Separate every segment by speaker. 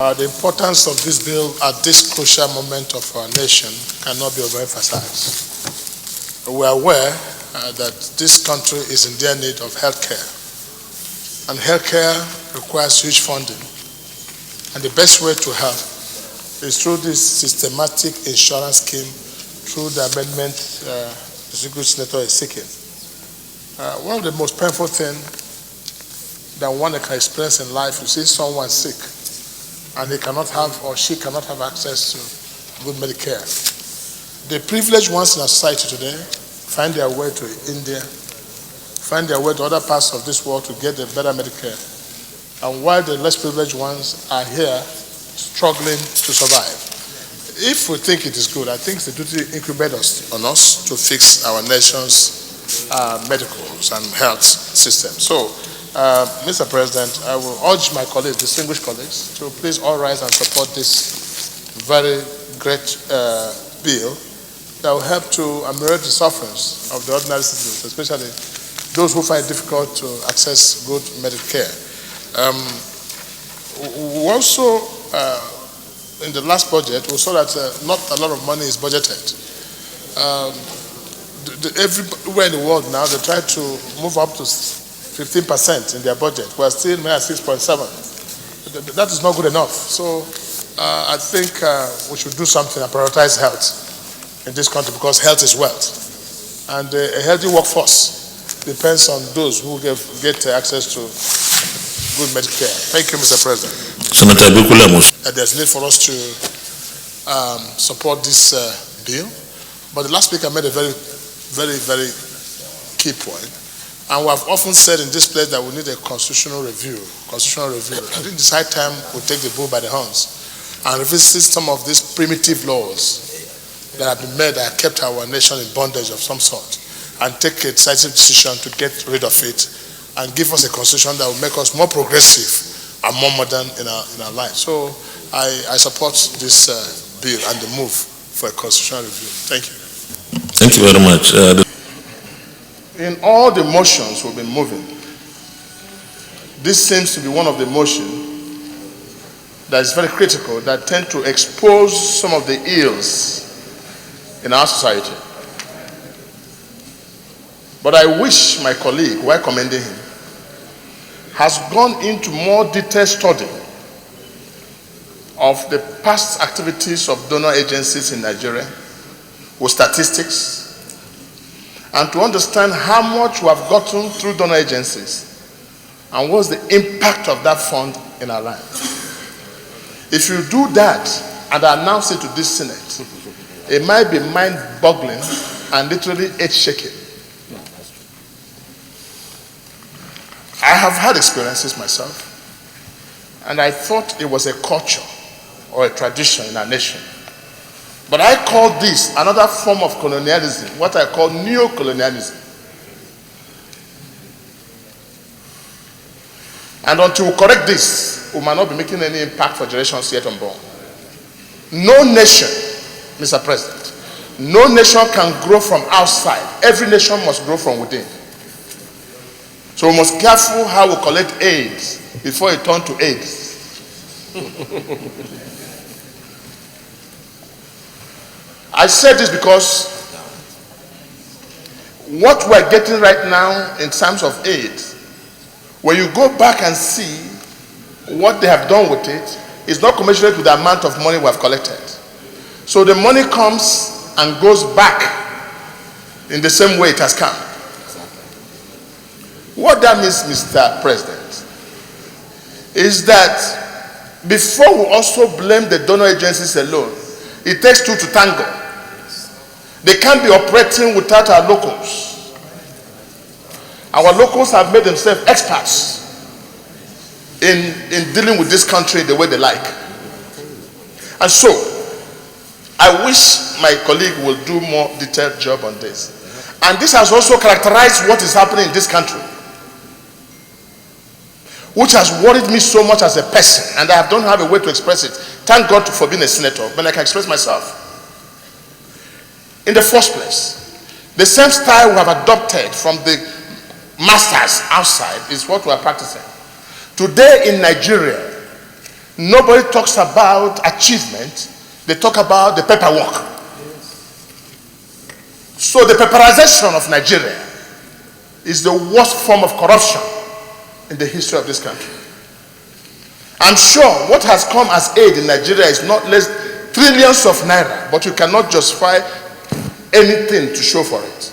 Speaker 1: The importance of this bill at this crucial moment of our nation cannot be overemphasized. We are aware that this country is in dire need of health care, and health care requires huge funding. And the best way to help is through this systematic insurance scheme, through the amendment the Distinguished Senator is seeking. One of the most painful things that one can experience in life, you see someone sick, and he cannot have or she cannot have access to good Medicare. The privileged ones in our society today find their way to India, find their way to other parts of this world to get a better Medicare. And while the less privileged ones are here struggling to survive. If we think it is good, I think it's the duty incumbent on us to fix our nation's medicals and health system. So, Mr. President, I will urge my colleagues, distinguished colleagues, to please all rise and support this very great bill that will help to ameliorate the sufferings of the ordinary citizens, especially those who find it difficult to access good medical care. We also, in the last budget, we saw that not a lot of money is budgeted. Everywhere in the world now, they try to move up to 15% in their budget. We're still at 6.7. That is not good enough. So I think we should do something and prioritize health in this country, because health is wealth. And a healthy workforce depends on those who get access to good medical care. Thank you, Mr. President. There's need for us to support this bill. But the last speaker made a very, very, very key point. And we have often said in this place that we need a constitutional review. I think it's high time we take the bull by the horns and revisit some of these primitive laws that have been made that have kept our nation in bondage of some sort, and take a decisive decision to get rid of it and give us a constitution that will make us more progressive and more modern in our life. So I support this bill and the move for a constitutional review. Thank you.
Speaker 2: Thank you very much.
Speaker 1: In all the motions we've been moving, this seems to be one of the motions that is very critical, that tend to expose some of the ills in our society. But I wish my colleague, while commending him, has gone into more detailed study of the past activities of donor agencies in Nigeria with statistics, and to understand how much we have gotten through donor agencies and what's the impact of that fund in our life. If you do that and announce it to this Senate, it might be mind-boggling and literally earth-shaking. I have had experiences myself, and I thought it was a culture or a tradition in our nation. But I call this another form of colonialism, what I call neo-colonialism. And until we correct this, we might not be making any impact for generations yet unborn. No nation, Mr. President, no nation can grow from outside. Every nation must grow from within. So we must be careful how we collect AIDS before it turns to AIDS. I said this because what we're getting right now in terms of AIDS, when you go back and see what they have done with it, is not commensurate with the amount of money we have collected. So the money comes and goes back in the same way it has come. What that means, Mr. President, is that before we also blame the donor agencies alone, it takes two to tango. They can't be operating without our locals. Our locals have made themselves experts in dealing with this country the way they like. And so, I wish my colleague will do more detailed job on this. And this has also characterized what is happening in this country, which has worried me so much as a person, and I don't have a way to express it. Thank God for being a senator, but I can express myself. In the first place, the same style we have adopted from the masters outside is what we are practicing. Today in Nigeria, Nobody talks about achievement. They talk about the paperwork. So the paperization of Nigeria is the worst form of corruption in the history of this country. I'm sure what has come as aid in Nigeria is not less trillions of naira, but you cannot justify anything to show for it.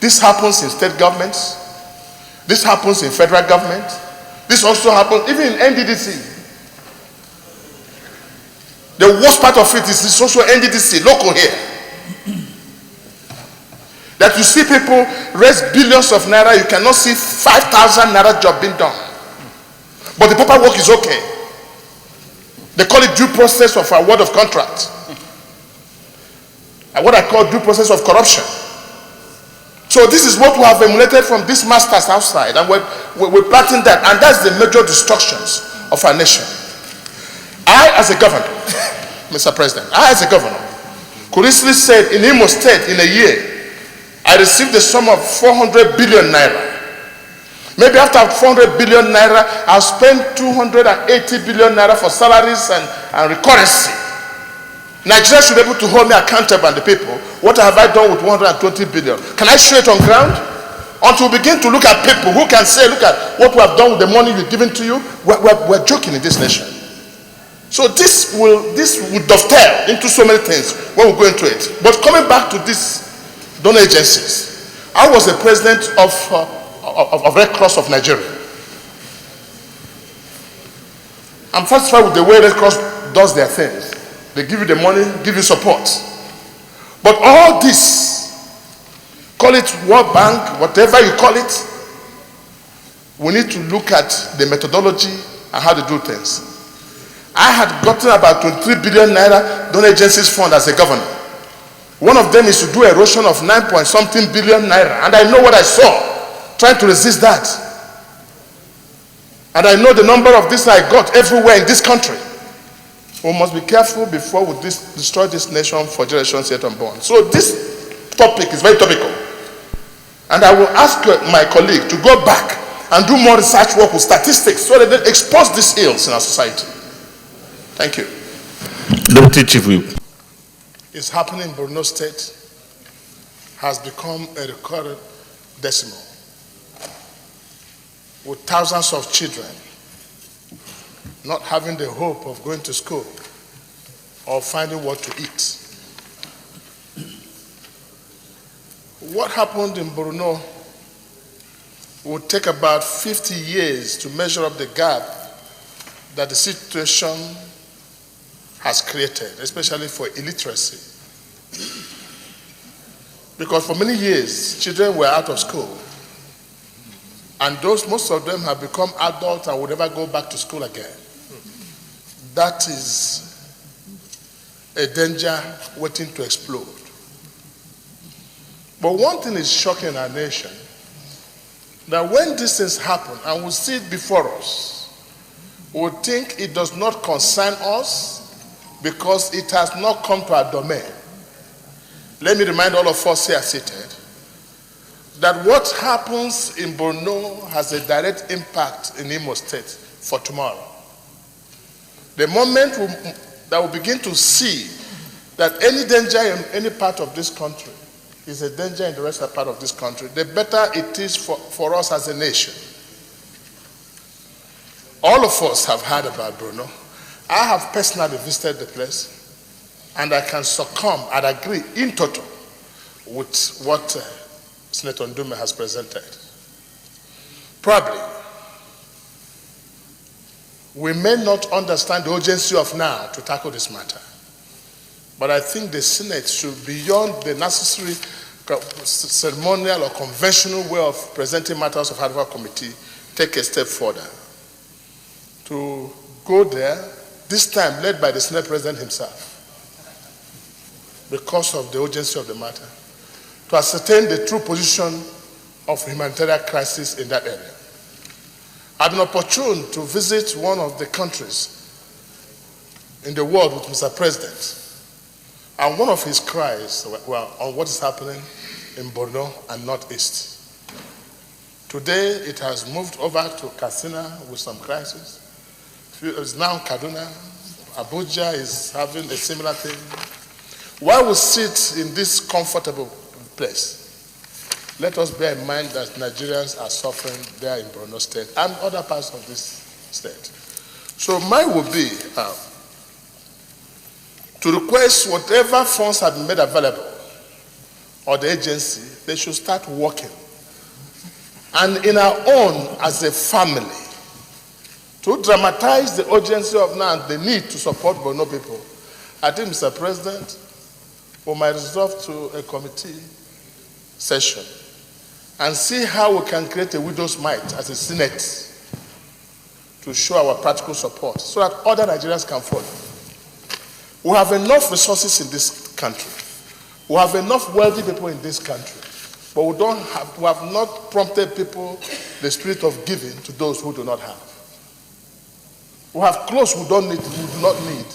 Speaker 1: This happens in state governments. This happens in federal government. This also happens even in NDDC. The worst part of it is this also NDDC, local here. That you see people raise billions of naira, you cannot see 5,000 naira job being done. But the paperwork is okay. They call it due process of award of contract. And what I call due process of corruption. So this is what we have emulated from these masters outside, and we're planting that, and that's the major destructions of our nation. I, as a governor, Mr. President, I, as a governor, could easily say in Imo State in a year, I received the sum of 400 billion naira. Maybe after 400 billion naira, I'll spend 280 billion naira for salaries and recurrency. Nigeria should be able to hold me accountable and the people. What have I done with 120 billion? Can I show it on ground? Until we begin to look at people who can say, look at what we have done with the money we've given to you, we're joking in this nation. So this will dovetail into so many things when we go into it. But coming back to these donor agencies, I was the president of Red Cross of Nigeria. I'm satisfied with the way Red Cross does their things. They give you the money, give you support. But all this, call it World Bank, whatever you call it, we need to look at the methodology and how to do things. I had gotten about 23 billion naira donor agencies fund as a governor. One of them is to do erosion of 9-point-something billion naira. And I know what I saw, trying to resist that. And I know the number of this I got everywhere in this country. We must be careful before we destroy this nation for generations yet unborn. So this topic is very topical. And I will ask my colleague to go back and do more research work with statistics so that they expose these ills in our society. Thank you.
Speaker 2: Deputy Chief Whip.
Speaker 1: It's happening in Borno State, has become a recorded decimal, with thousands of children not having the hope of going to school or finding what to eat. What happened in Borno would take about 50 years to measure up the gap that the situation has created, especially for illiteracy. Because for many years, children were out of school. And most of them have become adults and will never go back to school again. That is a danger waiting to explode. But one thing is shocking in our nation, that when these things happen and we see it before us, we think it does not concern us because it has not come to our domain. Let me remind all of us here seated that what happens in Borno has a direct impact in Imo State for tomorrow. The moment that we begin to see that any danger in any part of this country is a danger in the rest of the part of this country, the better it is for us as a nation. All of us have heard about Borno. I have personally visited the place, and I can succumb and agree in total with what Senator Ndume has presented. Probably, we may not understand the urgency of now to tackle this matter, but I think the Senate should, beyond the necessary ceremonial or conventional way of presenting matters of advocacy committee, take a step further to go there, this time led by the Senate President himself, because of the urgency of the matter, to ascertain the true position of humanitarian crisis in that area. I've been opportune to visit one of the countries in the world with Mr. President, and one of his cries were on what is happening in Borno and Northeast. Today, it has moved over to Katsina with some crisis. It's now Kaduna. Abuja is having a similar thing. While we sit in this comfortable place, let us bear in mind that Nigerians are suffering there in Borno State and other parts of this state. So mine would be to request whatever funds have been made available, or the agency, they should start working. And in our own, as a family, to dramatize the urgency of now and the need to support Borno people, I think, Mr. President, we might resolve to a committee session and see how we can create a widow's mite as a Senate to show our practical support so that other Nigerians can follow. We have enough resources in this country. We have enough wealthy people in this country, but we have not prompted people the spirit of giving to those who do not have. We have clothes we do not need.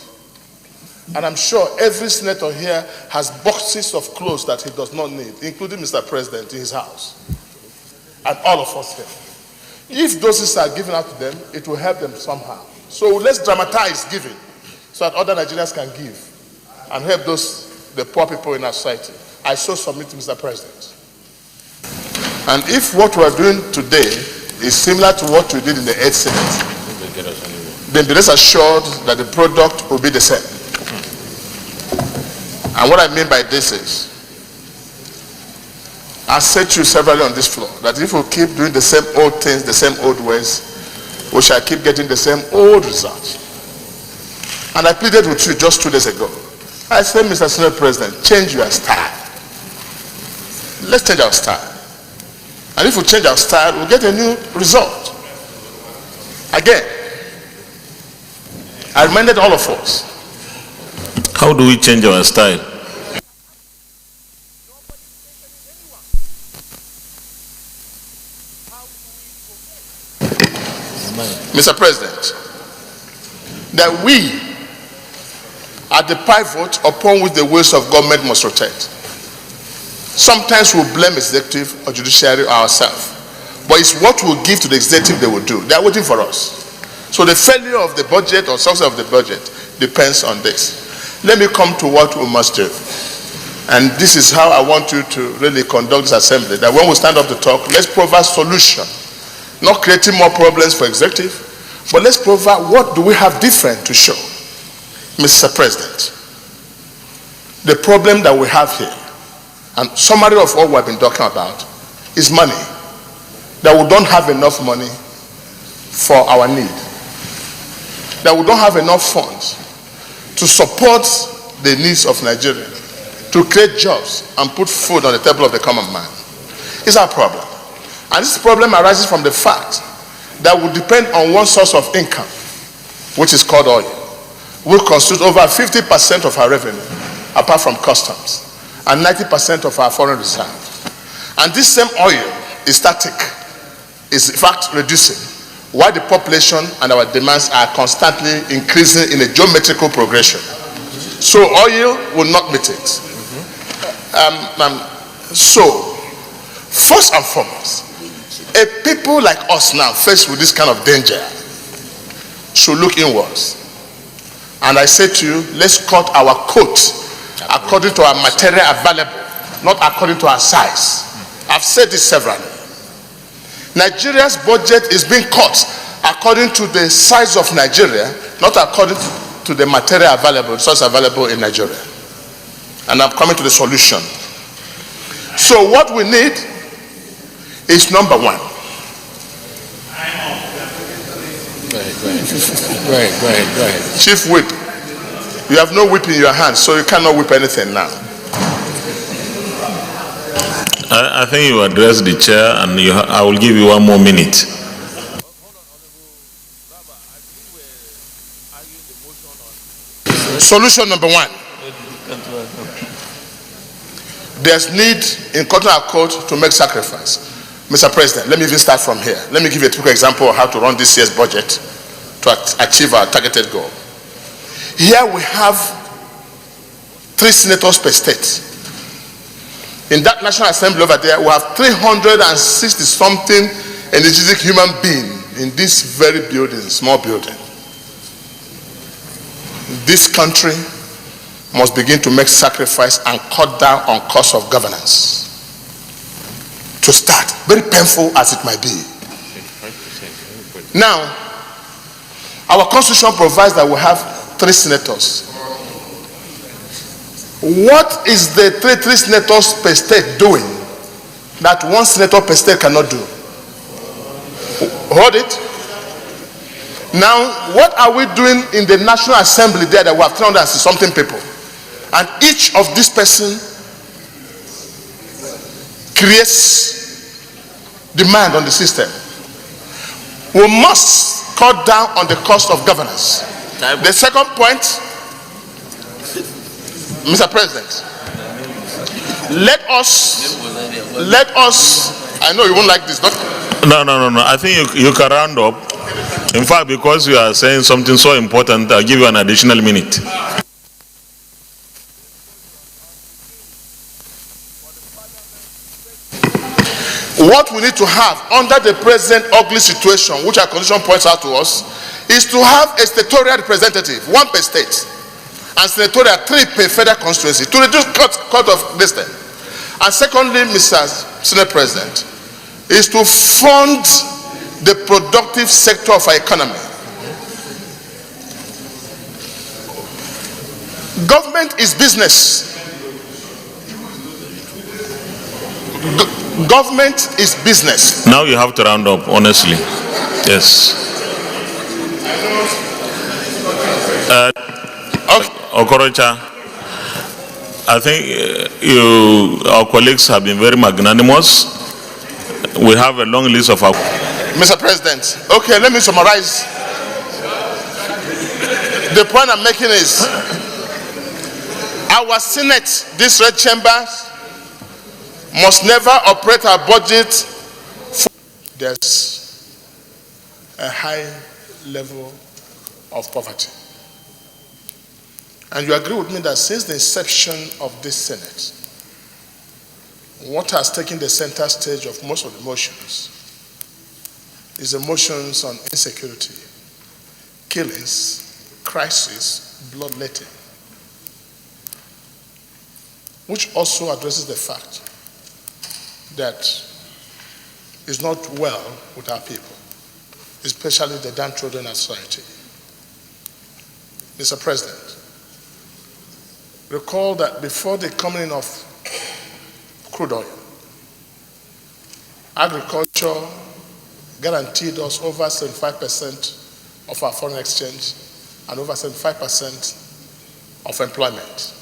Speaker 1: And I'm sure every senator here has boxes of clothes that he does not need, including Mr. President in his house, and all of us here. If doses are given out to them, it will help them somehow. So let's dramatize giving so that other Nigerians can give and help the poor people in our society. I so submit to Mr. President. And if what we are doing today is similar to what we did in the 8th Senate, then be rest assured that the product will be the same. And what I mean by this is, I said to you severally on this floor, that if we keep doing the same old things, the same old ways, we shall keep getting the same old results. And I pleaded with you just 2 days ago. I said, Mr. Senate President, change your style. Let's change our style. And if we change our style, we'll get a new result. Again, I reminded all of us.
Speaker 2: How do we change our style?
Speaker 1: Mr. President, that we are the pivot upon which the wheels of government must rotate. Sometimes we'll blame executive or judiciary or ourselves, but it's what we'll give to the executive they will do. They are waiting for us. So the failure of the budget or success of the budget depends on this. Let me come to what we must do. And this is how I want you to really conduct this assembly, that when we stand up to talk, let's provide solution. Not creating more problems for executive, but let's provide what do we have different to show. Mr. President, the problem that we have here, and summary of all we've been talking about, is money. That we don't have enough money for our need. That we don't have enough funds to support the needs of Nigeria, to create jobs and put food on the table of the common man. It's our problem. And this problem arises from the fact that we depend on one source of income, which is called oil, which constitutes over 50% of our revenue, apart from customs, and 90% of our foreign reserve. And this same oil is static, is in fact reducing, while the population and our demands are constantly increasing in a geometrical progression. So oil will not meet it. So, first and foremost, a people like us now faced with this kind of danger should look inwards. And I say to you, let's cut our coat according to our material available, not according to our size. I've said this severally. Nigeria's budget is being cut according to the size of Nigeria, not according to the material available, resource available in Nigeria. And I'm coming to the solution. So what we need is number one. Go ahead. Chief Whip, you have no whip in your hand, so you cannot whip anything now.
Speaker 2: I think you address the chair, and I will give you 1 more minute.
Speaker 1: Solution number one. There's need in cutting our coat to make sacrifice. Mr. President, let me even start from here. Let me give you a typical example of how to run this year's budget to achieve our targeted goal. Here we have 3 senators per state. In that National Assembly over there, we have 360-something energetic human beings in this very building, small building. this country must begin to make sacrifice and cut down on cost of governance. To start, very painful as it might be. Now, our constitution provides that we have 3 senators. What is the three senators per state doing that 1 senator per state cannot do? Hold it. Now, what are we doing in the National Assembly there that we have 360 something people? And each of these person creates demand on the system. We must cut down on the cost of governance. The second point, Mr. President, let us, I know you won't like this, don't you?
Speaker 2: No. I think you can round up. In fact, because you are saying something so important, I'll give you an additional minute.
Speaker 1: What we need to have under the present ugly situation, which our constitution points out to us, is to have a senatorial representative, 1 per state, and senatorial 3 per federal constituency to reduce cut of distance. And secondly, Mr. Senate President, is to fund the productive sector of our economy. Government is business. Government is business.
Speaker 2: Now you have to round up, honestly. Yes. Okorocha, I think our colleagues have been very magnanimous. We have a long list of our...
Speaker 1: Mr. President, okay, let me summarize. The point I'm making is our Senate, this red chamber, must never operate our budget. There's a high level of poverty. And you agree with me that since the inception of this Senate, what has taken the center stage of most of the motions is the motions on insecurity, killings, crisis, bloodletting, which also addresses the fact that is not well with our people, especially the downtrodden in society. Mr. President, recall that before the coming in of crude oil, agriculture guaranteed us over 75% of our foreign exchange and over 75% of employment.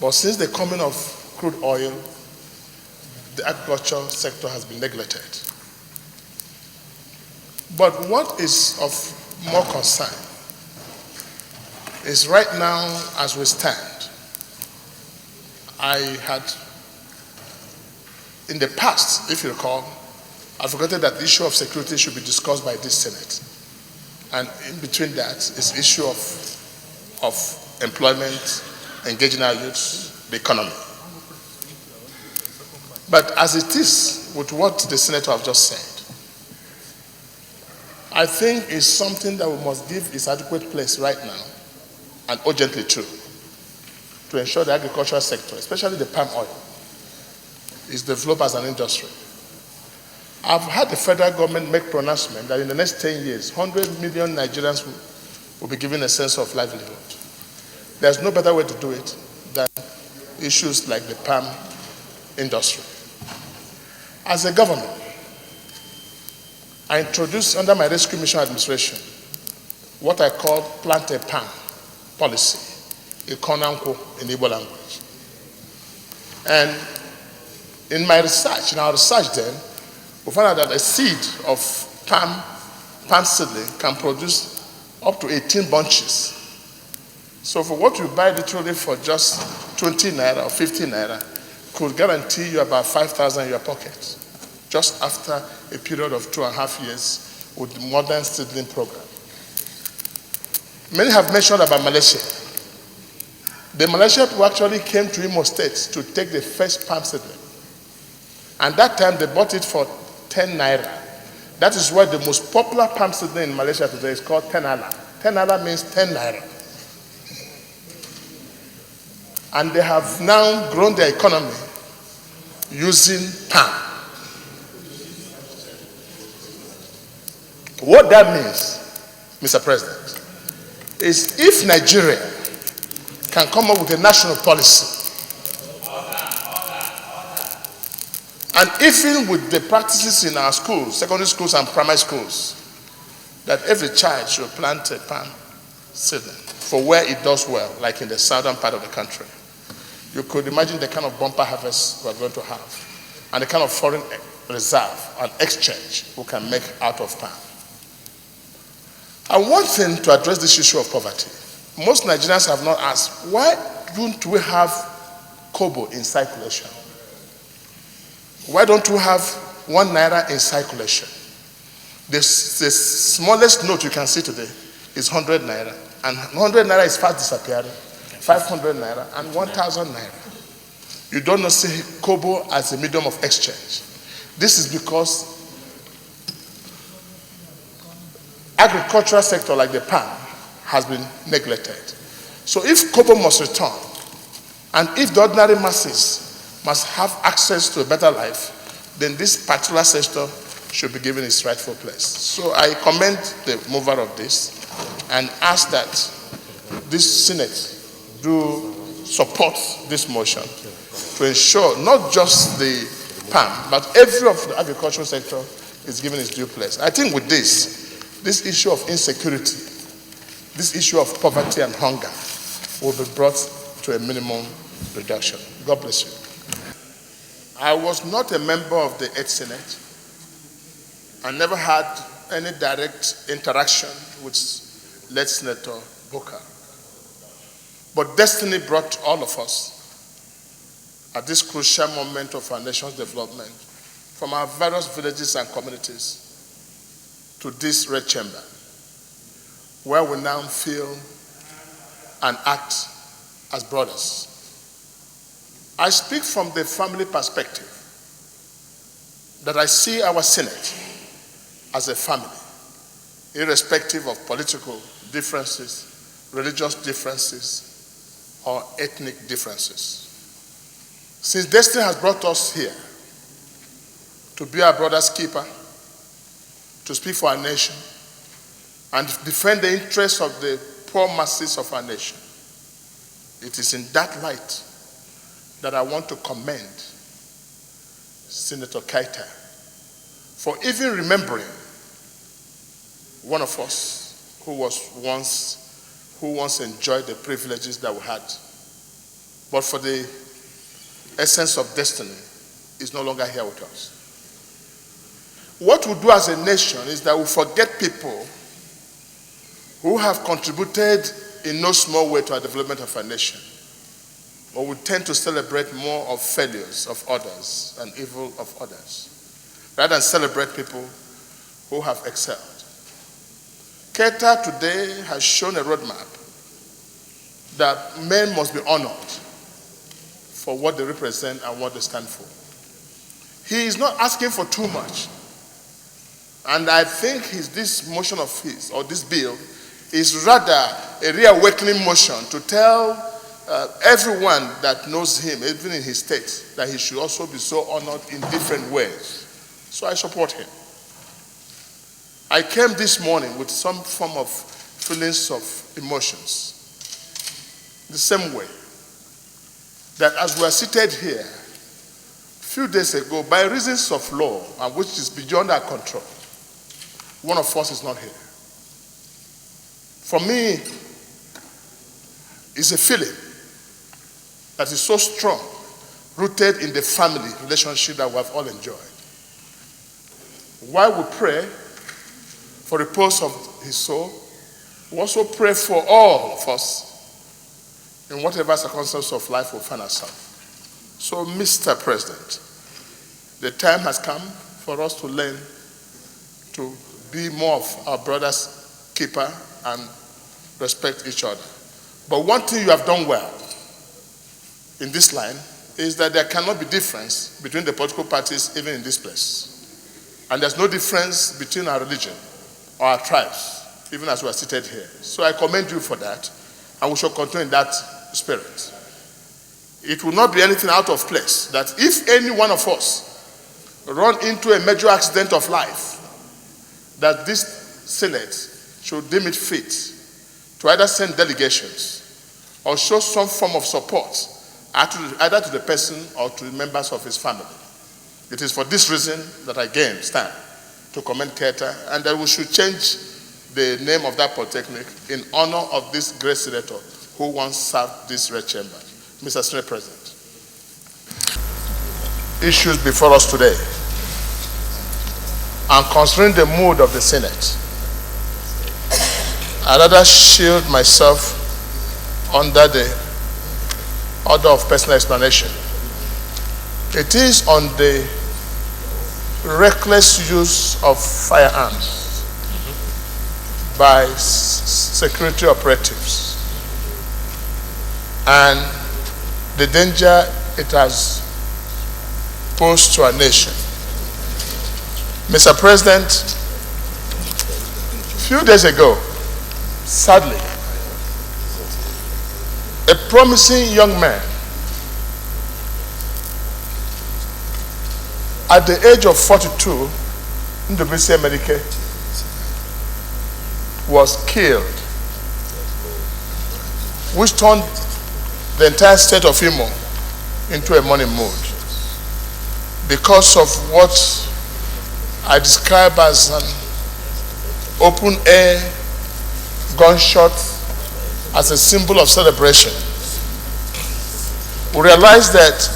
Speaker 1: But since the coming of crude oil, the agriculture sector has been neglected. But what is of more concern is right now, as we stand, I had, in the past, if you recall, advocated that the issue of security should be discussed by this Senate. And in between that is the issue of employment, engaging our youth, the economy. But as it is with what the Senator have just said, I think it's something that we must give its adequate place right now, and urgently too, to ensure the agricultural sector, especially the palm oil, is developed as an industry. I've had the federal government make pronouncement that in the next 10 years, 100 million Nigerians will be given a sense of livelihood. There's no better way to do it than issues like the palm industry. As a government, I introduced under my rescue mission administration what I call plant a palm policy, a konanko in Igbo language. And in my research, in our research then, we found out that a seed of palm seedling can produce up to 18 bunches. So for what you buy literally for just 20 naira or 50 naira could guarantee you about 5,000 in your pocket, just after a period of 2.5 years with the modern seedling program. Many have mentioned about Malaysia. The Malaysian people actually came to Imo State to take the first palm seedling. And that time they bought it for 10 naira. That is why the most popular palm seedling in Malaysia today is called 10 ala. 10 ala means 10 naira. And they have now grown their economy using palm. What that means, Mr. President, is if Nigeria can come up with a national policy, and even with the practices in our schools, secondary schools and primary schools, that every child should plant a palm seedling for where it does well, like in the southern part of the country, you could imagine the kind of bumper harvest we're going to have, and the kind of foreign reserve and exchange we can make out of palm. And one thing to address this issue of poverty, most Nigerians have not asked, why don't we have kobo in circulation? Why don't we have 1 naira in circulation? The smallest note you can see today is 100 naira, and 100 naira is fast disappearing, 500 naira, and 1,000 naira. You don't see kobo as a medium of exchange. This is because agricultural sector like the palm has been neglected. So if kobo must return, and if the ordinary masses must have access to a better life, then this particular sector should be given its rightful place. So I commend the mover of this and ask that this Senate do support this motion to ensure not just the palm, but every of the agricultural sector is given its due place. I think with this issue of insecurity, this issue of poverty and hunger will be brought to a minimum reduction. God bless you. I was not a member of the 8th Senate. I never had any direct interaction with late Senator Booker. But destiny brought all of us at this crucial moment of our nation's development from our various villages and communities to this red chamber, where we now feel and act as brothers. I speak from the family perspective that I see our Senate as a family, irrespective of political differences, religious differences, or ethnic differences. Since destiny has brought us here to be our brother's keeper, to speak for our nation, and defend the interests of the poor masses of our nation, it is in that light that I want to commend Senator Keita for even remembering one of us who once enjoyed the privileges that we had, but for the essence of destiny is no longer here with us. What we do as a nation is that we forget people who have contributed in no small way to our development of our nation. But we tend to celebrate more of failures of others and evil of others, rather than celebrate people who have excelled. Keita today has shown a roadmap that men must be honored for what they represent and what they stand for. He is not asking for too much. And I think this motion of his, or this bill, is rather a reawakening motion to tell everyone that knows him, even in his state, that he should also be so honored in different ways. So I support him. I came this morning with some form of feelings of emotions. The same way that as we are seated here, a few days ago, by reasons of law, and which is beyond our control, one of us is not here. For me, it's a feeling that is so strong, rooted in the family relationship that we have all enjoyed. While we pray for repose of his soul, we also pray for all of us in whatever circumstance of life we find ourselves. So, Mr. President, the time has come for us to learn to be more of our brother's keeper and respect each other. But one thing you have done well in this line is that there cannot be difference between the political parties even in this place. And there's no difference between our religion or our tribes, even as we are seated here. So I commend you for that, and we shall continue in that spirit. it will not be anything out of place that if any one of us run into a major accident of life, that this Senate should deem it fit to either send delegations or show some form of support either to the person or to the members of his family. It is for this reason that I again stand to commend Keita, and that we should change the name of that polytechnic in honor of this great senator who once served this red chamber. Mr. Senate President, issues before us today, and considering the mood of the Senate, I rather shield myself under the order of personal explanation. It is on the reckless use of firearms by security operatives and the danger it has posed to our nation. Mr. President, a few days ago, sadly, a promising young man at the age of 42 in the America was killed, which turned the entire state of Imo into a mourning mood because of what I describe as an open-air gunshot as a symbol of celebration. We realize that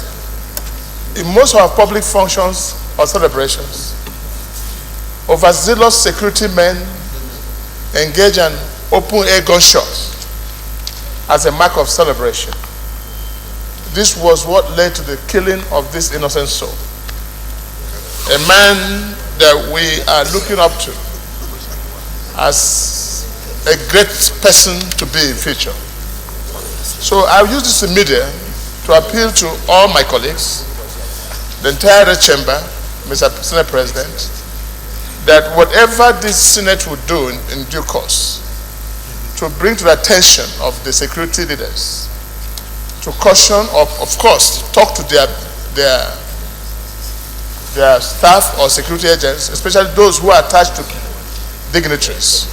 Speaker 1: in most of our public functions or celebrations, overzealous security men engage in open-air gunshots as a mark of celebration. This was what led to the killing of this innocent soul. A man that we are looking up to as a great person to be in future. So I'll use this media to appeal to all my colleagues, the entire red chamber, Mr. Senate President, that whatever this Senate would do in due course to bring to the attention of the security leaders, to caution, of course, talk to their staff or security agents, especially those who are attached to dignitaries,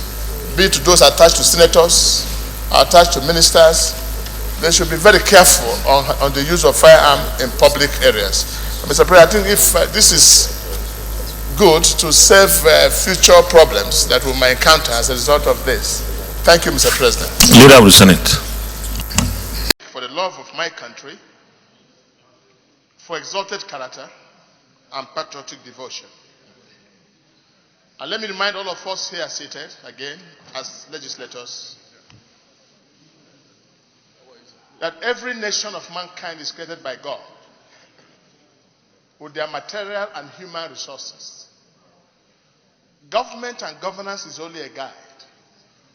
Speaker 1: be it those attached to senators, attached to ministers. They should be very careful on the use of firearm in public areas. Mr. President, I think if this is good to save future problems that we might encounter as a result of this. Thank you, Mr. President.
Speaker 2: Leader of the Senate.
Speaker 1: For the love of my country, for exalted character and patriotic devotion. And let me remind all of us here seated, again, as legislators, that every nation of mankind is created by God with their material and human resources. Government and governance is only a guide,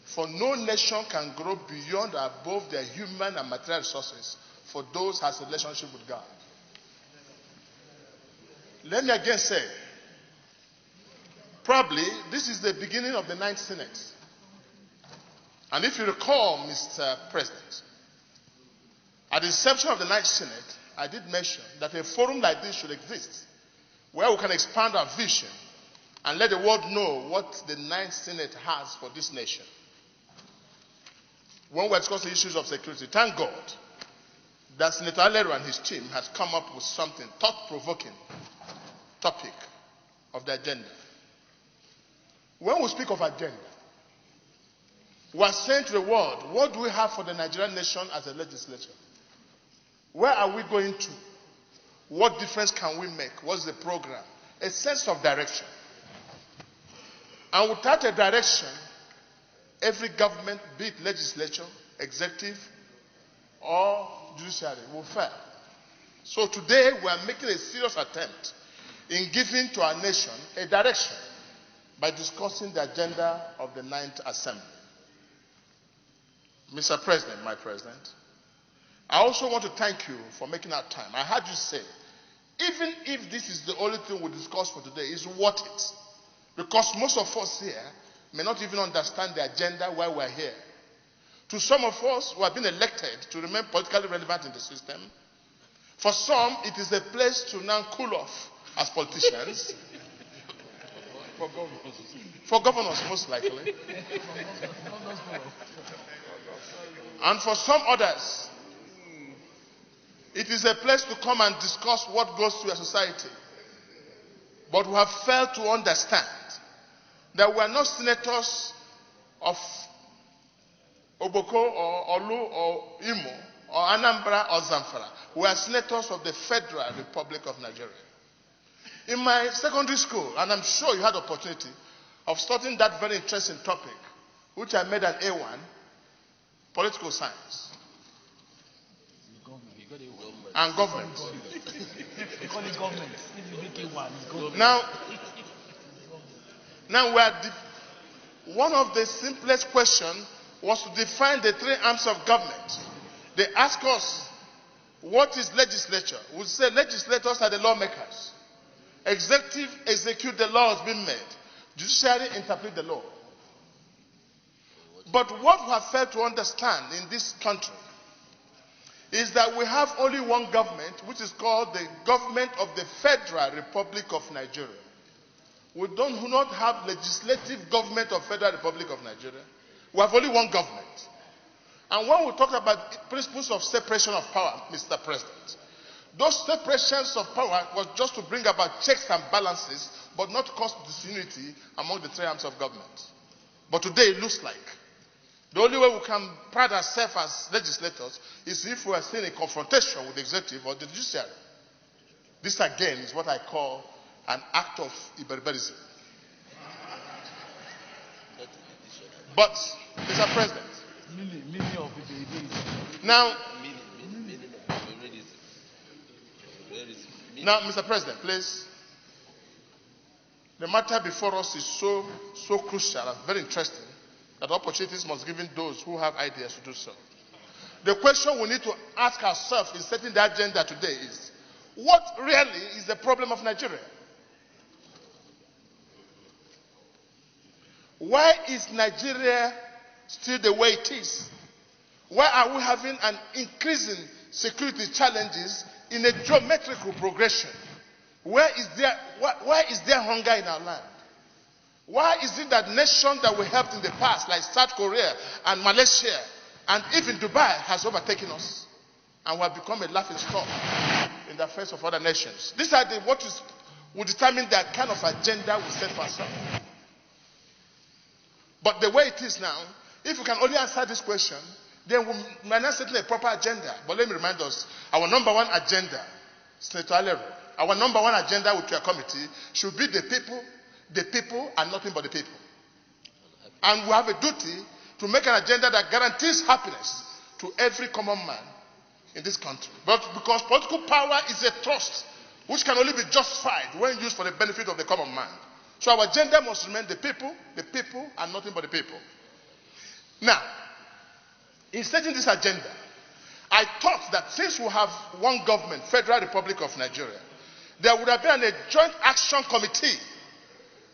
Speaker 1: for no nation can grow beyond or above their human and material resources for those who has a relationship with God. Let me again say, probably this is the beginning of the 9th Senate. And if you recall, Mr. President, at the inception of the 9th Senate, I did mention that a forum like this should exist, where we can expand our vision and let the world know what the 9th Senate has for this nation. When we're discussing issues of security, thank God that Senator Alero and his team has come up with something thought-provoking topic of the agenda. When we speak of agenda, we are saying to the world, what do we have for the Nigerian nation as a legislature? Where are we going to? What difference can we make? What's the program? A sense of direction. And without a direction, every government, be it legislature, executive, or judiciary, will fail. So today, we are making a serious attempt in giving to our nation a direction by discussing the agenda of the 9th Assembly. Mr. President, my President, I also want to thank you for making our time. I heard you say, even if this is the only thing we discuss for today, it's worth it. Because most of us here may not even understand the agenda why we're here. To some of us who have been elected to remain politically relevant in the system, For some, it is a place to now cool off as politicians. For governors, most likely. And for some others, it is a place to come and discuss what goes through a society. But we have failed to understand that we are not senators of Oboko or Olu or Imo or Anambra or Zamfara. We are senators of the Federal Republic of Nigeria. In my secondary school, and I'm sure you had the opportunity of studying that very interesting topic, which I made an A1, political science. And government.
Speaker 3: You call it government. If you make it one, it's government.
Speaker 1: Now one of the simplest questions was to define the three arms of government. They ask us, what is legislature? We say legislators are the lawmakers. Executive execute the laws being made. Judiciary interpret the law. But what we have failed to understand in this country is that we have only one government, which is called the government of the Federal Republic of Nigeria. We do not have legislative government of Federal Republic of Nigeria. We have only one government. And when we talk about principles of separation of power, Mr. President, those separations of power was just to bring about checks and balances, but not cause disunity among the three arms of government. But today it looks like the only way we can pride ourselves as legislators is if we are still in confrontation with the executive or the judiciary. This again is what I call an act of Iberberism. But, Mr. President, now, Mr. President, please, the matter before us is so crucial and very interesting that opportunities must be given those who have ideas to do so. The question we need to ask ourselves in setting the agenda today is, what really is the problem of Nigeria? Why is Nigeria still the way it is? Why are we having an increasing security challenges in a geometrical progression? Why is there hunger in our land? Why is it that nations that we helped in the past, like South Korea and Malaysia, and even Dubai, has overtaken us? And we have become a laughing stock in the face of other nations. These are what will determine the kind of agenda we set for ourselves. But the way it is now, if we can only answer this question, then we might not set a proper agenda. But let me remind us, our number one agenda, Senator Alero, our number one agenda with your committee should be the people and nothing but the people. And we have a duty to make an agenda that guarantees happiness to every common man in this country. But because political power is a trust which can only be justified when used for the benefit of the common man. So our agenda must remain the people, and nothing but the people. Now, in setting this agenda, I thought that since we have one government, Federal Republic of Nigeria, there would have been a joint action committee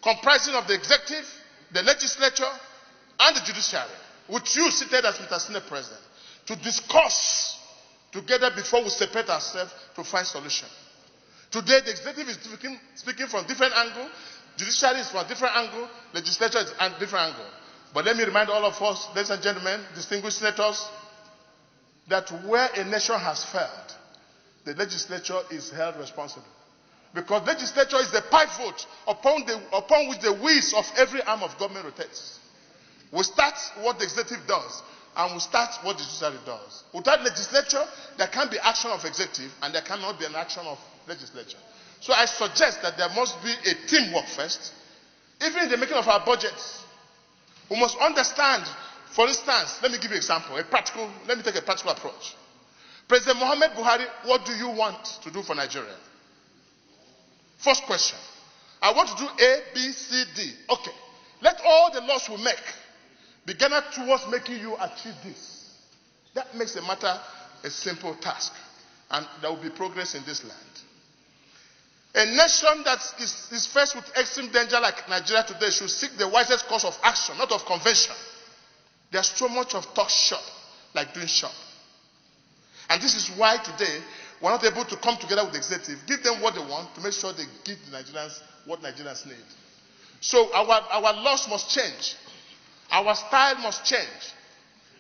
Speaker 1: comprising of the executive, the legislature, and the judiciary, with you seated as Mr. Senate President, to discuss together before we separate ourselves to find solution. Today, the executive is speaking from different angle, judiciary is from a different angle, legislature is a different angle. But let me remind all of us, ladies and gentlemen, distinguished senators, that where a nation has failed, the legislature is held responsible. Because legislature is the pivot upon which the wheels of every arm of government rotates. We start what the executive does, and we start what the judiciary does. Without legislature, there can't be action of executive, and there cannot be an action of legislature. So I suggest that there must be a teamwork first. Even in the making of our budgets, we must understand, for instance, let me give you an example, let me take a practical approach. President Muhammad Buhari, what do you want to do for Nigeria? First question. I want to do A, B, C, D. Okay. Let all the laws we make be gathered towards making you achieve this. That makes the matter a simple task. And there will be progress in this land. A nation that is faced with extreme danger like Nigeria today should seek the wisest course of action, not of convention. There's so much of talk shop like doing shop. And this is why today we're not able to come together with the executive, give them what they want to make sure they give the Nigerians what Nigerians need. So our laws must change. Our style must change.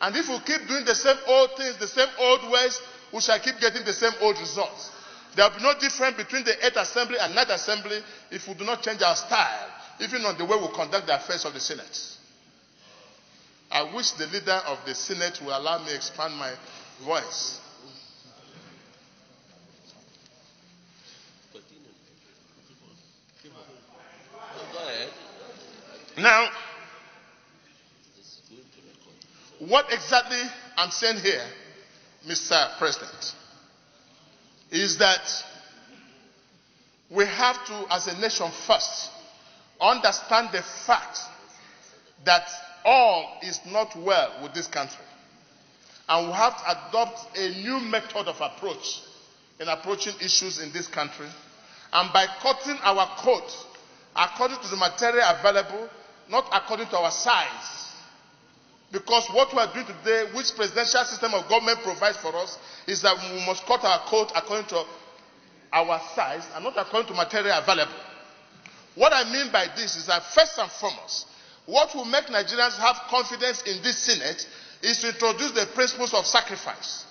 Speaker 1: And if we keep doing the same old things, the same old ways, we shall keep getting the same old results. There will be no difference between the 8th Assembly and 9th Assembly if we do not change our style, even on the way we conduct the affairs of the Senate. I wish the leader of the Senate will allow me to expand my voice. Now, what exactly I'm saying here, Mr. President, is that we have to, as a nation first, understand the fact that all is not well with this country. And we have to adopt a new method of approach in approaching issues in this country. And by cutting our coat according to the material available, not according to our size. Because what we are doing today, which presidential system of government provides for us, is that we must cut our coat according to our size and not according to material available. What I mean by this is that first and foremost, what will make Nigerians have confidence in this Senate is to introduce the principles of sacrifice.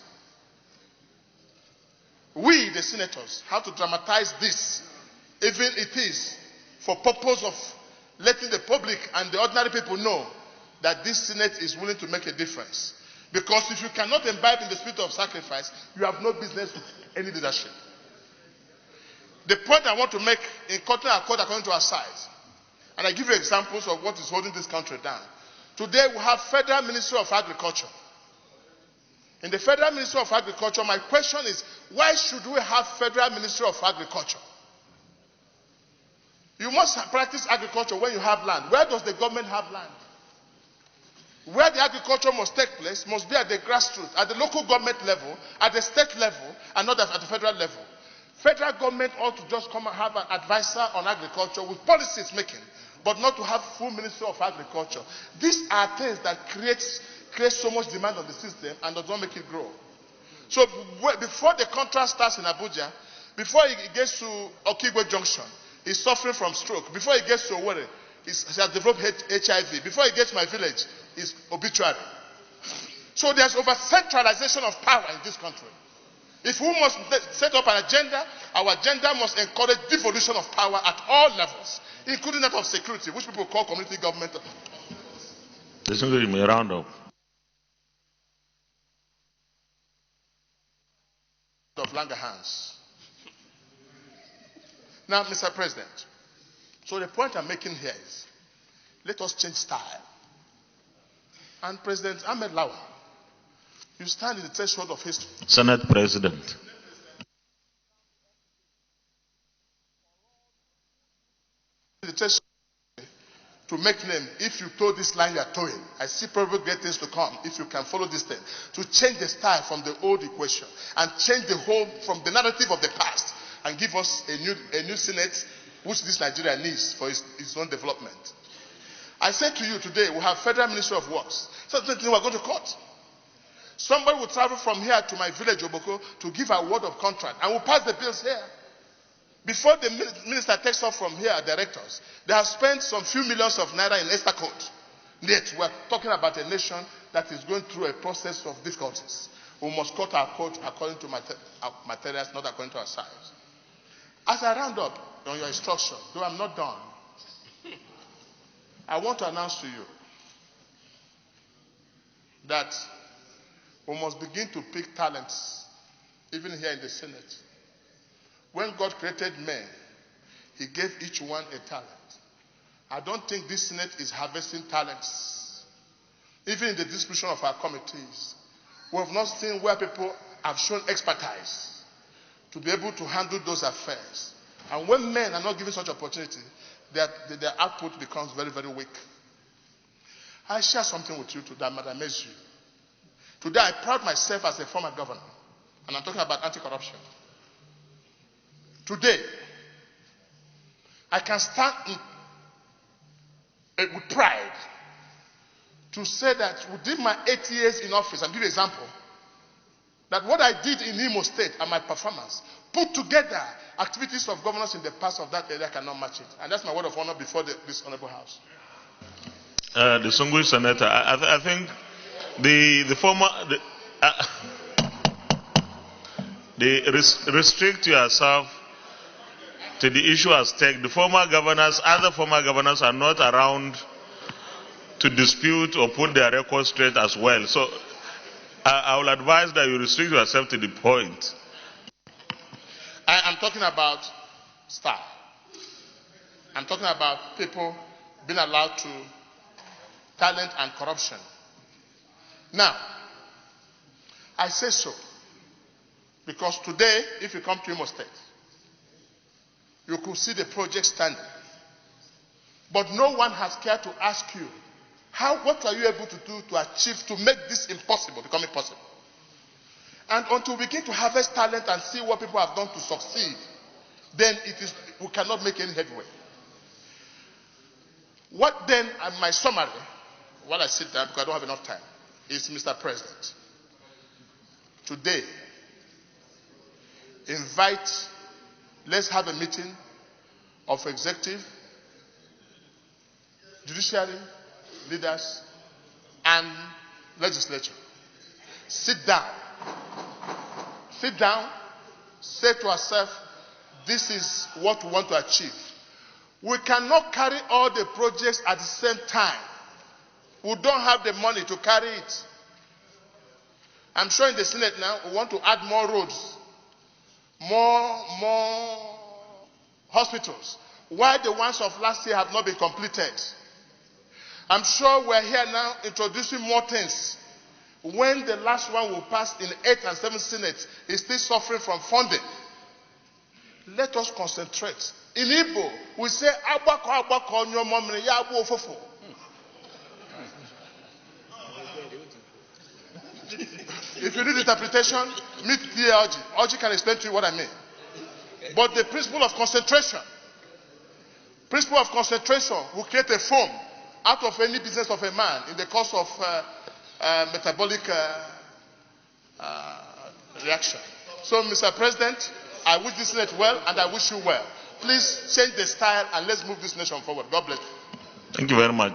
Speaker 1: We, the senators, have to dramatize this, even it is for purpose of letting the public and the ordinary people know that this Senate is willing to make a difference. Because if you cannot imbibe in the spirit of sacrifice, you have no business with any leadership. The point I want to make in cutting our coat according to our size, and I give you examples of what is holding this country down. Today we have Federal Ministry of Agriculture. In the Federal Ministry of Agriculture, my question is, why should we have Federal Ministry of Agriculture? You must practice agriculture when you have land. Where does the government have land? Where the agriculture must take place must be at the grassroots, at the local government level, at the state level, and not at the federal level. Federal government ought to just come and have an advisor on agriculture with policies making, but not to have full Ministry of Agriculture. These are things that create so much demand on the system and does not make it grow. So before the contract starts in Abuja, before it gets to Okigwe Junction, he's suffering from stroke. Before he gets to Owerri, he has developed HIV. Before he gets to my village, it's obituary. So there's over-centralization of power in this country. If we must set up an agenda, our agenda must encourage devolution of power at all levels, including that of security, which people call community government.
Speaker 2: There's going to be a roundup
Speaker 1: of longer hands. Now, Mr. President, so the point I'm making here is, let us change style. And President Ahmed Lawan, you stand in the threshold of history.
Speaker 2: Senate President.
Speaker 1: The threshold to make name, if you toe this line you are towing, I see probably great things to come if you can follow this thing. To change the style from the old equation and change the whole from the narrative of the past and give us a new Senate which this Nigeria needs for its own development. I said to you today, we have Federal Ministry of Works. So we're going to court. Somebody will travel from here to my village, Oboko, to give a word of contract, and we'll pass the bills here. Before the minister takes off from here, directors, they have spent some few millions of naira in extra code. Yet we're talking about a nation that is going through a process of difficulties. We must cut our coat according to materials, not according to our size. As I round up on your instruction, though I'm not done, I want to announce to you that we must begin to pick talents, even here in the Senate. When God created men, He gave each one a talent. I don't think this Senate is harvesting talents. Even in the distribution of our committees, we have not seen where people have shown expertise to be able to handle those affairs. And when men are not given such opportunity, their output becomes very, very weak. I share something with you today that amazes you. Today I proud myself as a former governor, and I'm talking about anti-corruption. Today, I can stand with pride to say that within my 8 years in office, I'll give you an example. that what I did in Imo State and my performance, put together activities of governors in the past of that area cannot match it. And that's my word of honor before this honorable house.
Speaker 2: Distinguished Senator, I think the former... restrict yourself to the issue at stake. The former governors, other former governors are not around to dispute or put their record straight as well. So I will advise that you restrict yourself to the point.
Speaker 1: I am talking about style. I'm talking about people being allowed to talent and corruption. Now, I say so because today, if you come to Imo State, you could see the project standing. But no one has cared to ask you, what are you able to do to achieve, to make this impossible become possible? And until we begin to harvest talent and see what people have done to succeed, then we cannot make any headway. What then, my summary, while I sit down because I don't have enough time, is, Mr. President, today, let's have a meeting of executive, judiciary, leaders, and legislature. Sit down, say to ourselves, this is what we want to achieve. We cannot carry all the projects at the same time. We don't have the money to carry it. I'm sure in the Senate now, we want to add more roads, more hospitals. Why the ones of last year have not been completed? I'm sure we're here now introducing more things. When the last one will pass in 8th and 7th Senate, is still suffering from funding. Let us concentrate. In Igbo, we say, if you need interpretation, meet PLG. Oji can explain to you what I mean. But the principle of concentration will create a foam out of any business of a man in the course of metabolic reaction. So, Mr. President, I wish this Senate well, and I wish you well. Please change the style and let's move this nation forward. God bless you.
Speaker 2: Thank you very much.